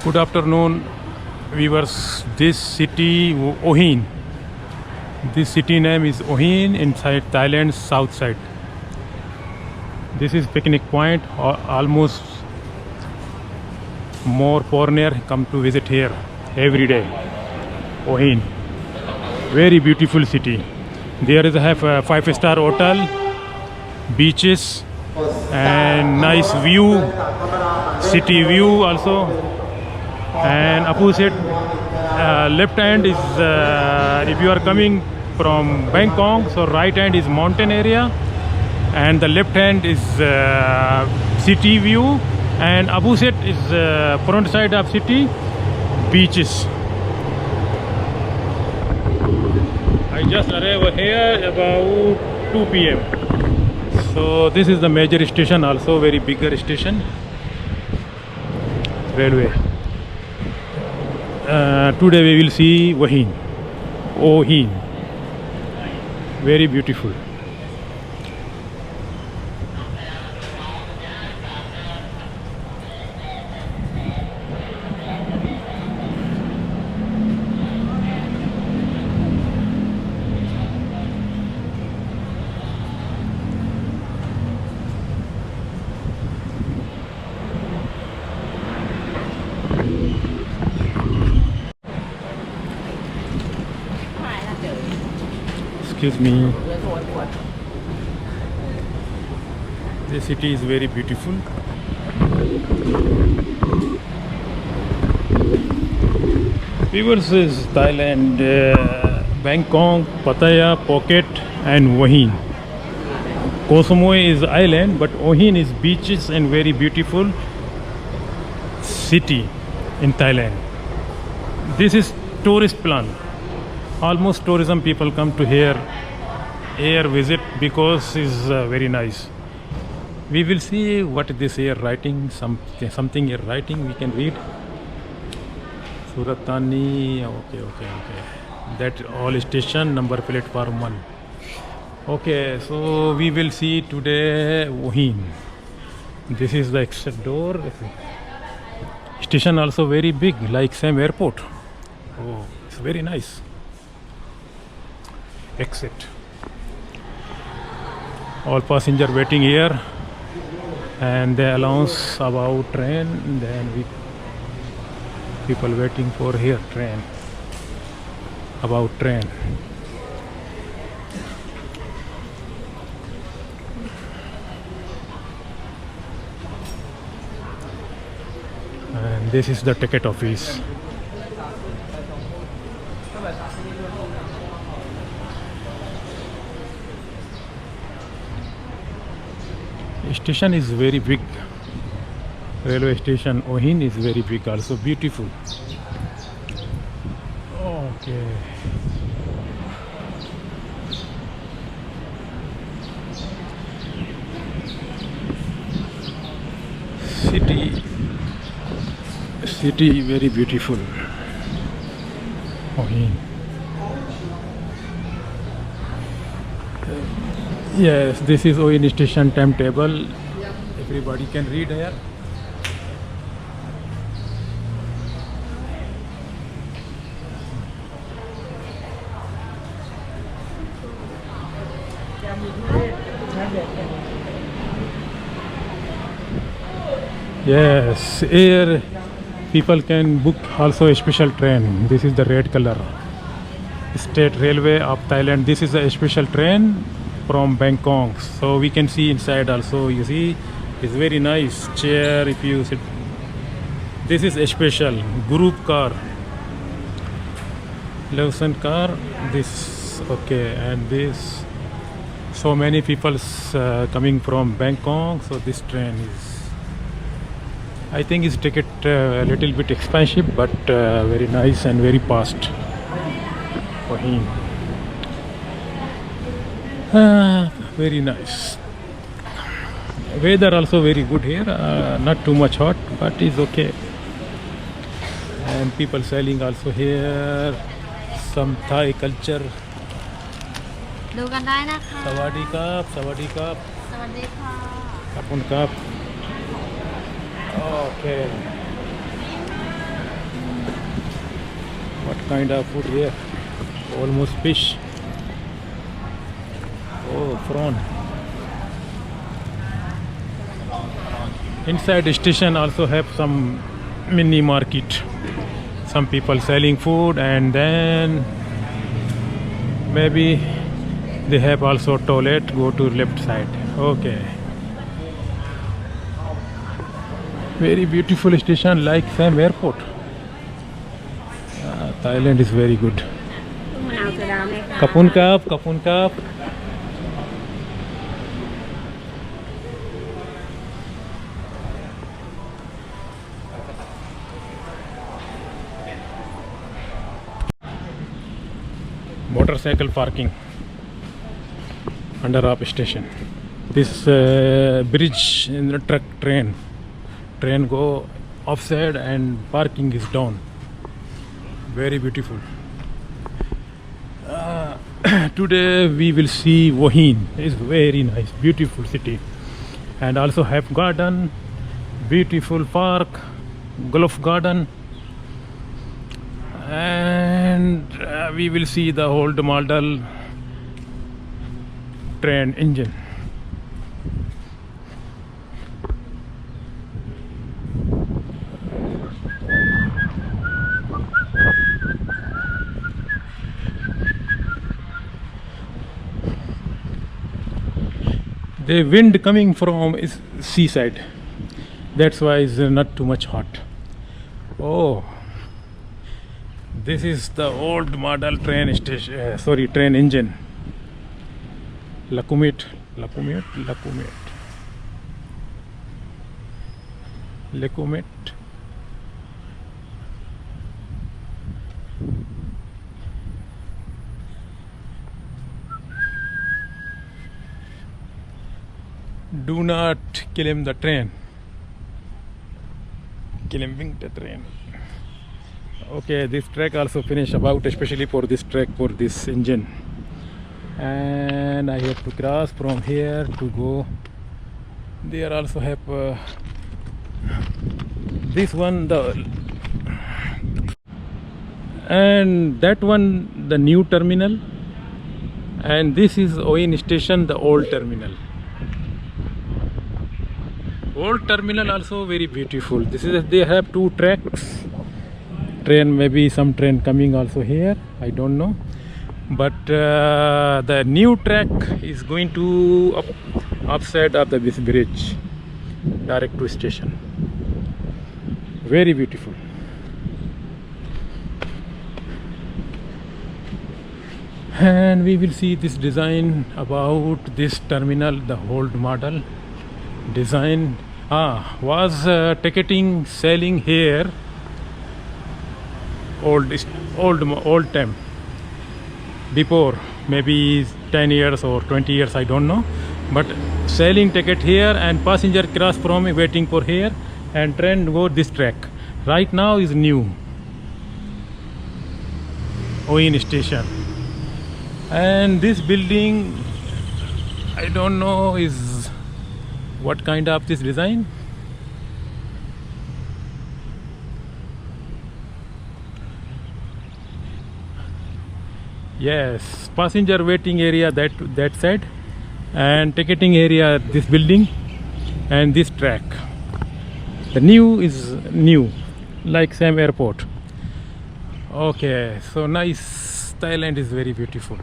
Good afternoon, viewers. This city, Ohin. This city name is Ohin inside Thailand's south side. This is picnic point. Almost more foreigners come to visit here every day. Ohin, very beautiful city. There is a 5-star hotel, beaches, and nice view, city view also. And opposite left hand is if you are coming from Bangkok, so right hand is mountain area and the left hand is city view, and opposite is front side of city, beaches. I just arrived here about 2 p.m. So this is the major station, also very bigger station, railway. Today we will see Ohin, very beautiful. Excuse me. The city is very beautiful. Viewers is Thailand, Bangkok, Pattaya, Phuket, and Ohin. Koh Samui is island, but Ohin is beaches and very beautiful city in Thailand. This is tourist plan. Almost tourism people come to here visit because it's very nice. We will see what this here writing, something here writing we can read. Suratani, okay. That all station number platform 1. Okay, so we will see today Ohin. This is the exit door. Station also very big, like same airport. Oh, it's very nice. Exit. All passenger waiting here, and they announce about train. Then people waiting for here train. About train. And this is the ticket office. Station is very big. Railway station Ohin is very big, also beautiful. Okay. City very beautiful. Ohin. Yes, this is Ohin station timetable. Everybody can read here. Yes, here people can book also a special train. This is the red color. State Railway of Thailand. This is a special train from Bangkok, so we can see inside also. You see, it's very nice chair if you sit. This is a special group car, Lawson car. This okay, and this so many people coming from Bangkok. So this train is, I think, its ticket a little bit expensive, but very nice and very fast. Ohin. Very nice. Weather also very good here. Not too much hot, but it's okay. And people selling also here. Some Thai culture. ดูกันได้นะคะ Sawadee Kap, Sawadee Kap. สวัสดีค่ะ Kapun Kap. Okay. What kind of food here? Almost fish. Oh, prawn. Inside the station also have some mini market. Some people selling food, and then maybe they have also toilet. Go to left side. Okay. Very beautiful station, like Sam Airport. Thailand is very good. Kapun Kap, Kapun Kap. Motorcycle parking under up station. This bridge in the truck train go offside and parking is down. Very beautiful. Today we will see Wohin. It's very nice, beautiful city, and also have garden, beautiful park, golf garden, and we will see the old model train engine. The wind coming from is seaside, that's why it's not too much hot. Oh, this is the old model train station, train engine. Lakumit. Do not kill the train. Killing the train. Okay, this track also finished about, especially for this track, for this engine. And I have to cross from here to go. There also have this one, and that one, the new terminal. And this is Wohin station, the old terminal. Old terminal also very beautiful. This is, they have two tracks. Train, maybe some train coming also here, I don't know. But the new track is going to upside of this bridge, direct to station. Very beautiful. And we will see this design about this terminal, the old model design. Was ticketing selling here old time, before maybe 10 years or 20 years, I don't know, but selling ticket here and passenger cross from waiting for here and train go this track. Right now is new Wohin station, and this building I don't know is what kind of this design. Yes, passenger waiting area that side, and ticketing area this building, and this track. The new is new, like Sam Airport. Okay, so nice. Thailand is very beautiful.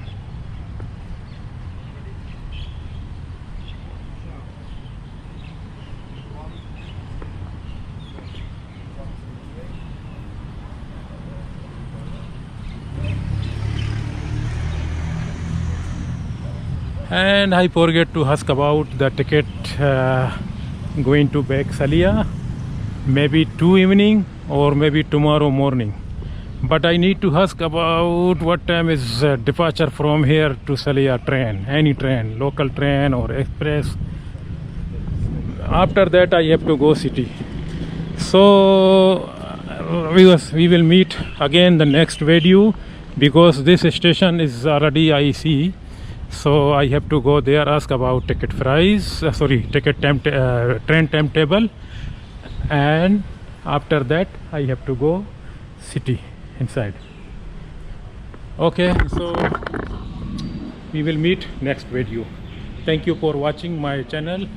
And I forget to ask about the ticket going to back Salia, maybe 2 evening or maybe tomorrow morning. But I need to ask about what time is departure from here to Salia train, any train, local train or express. After that I have to go city. So we will meet again the next video, because this station is already I see. So I have to go there, ask about ticket price, train timetable, and after that I have to go city inside. Okay, so we will meet next video. Thank you for watching my channel.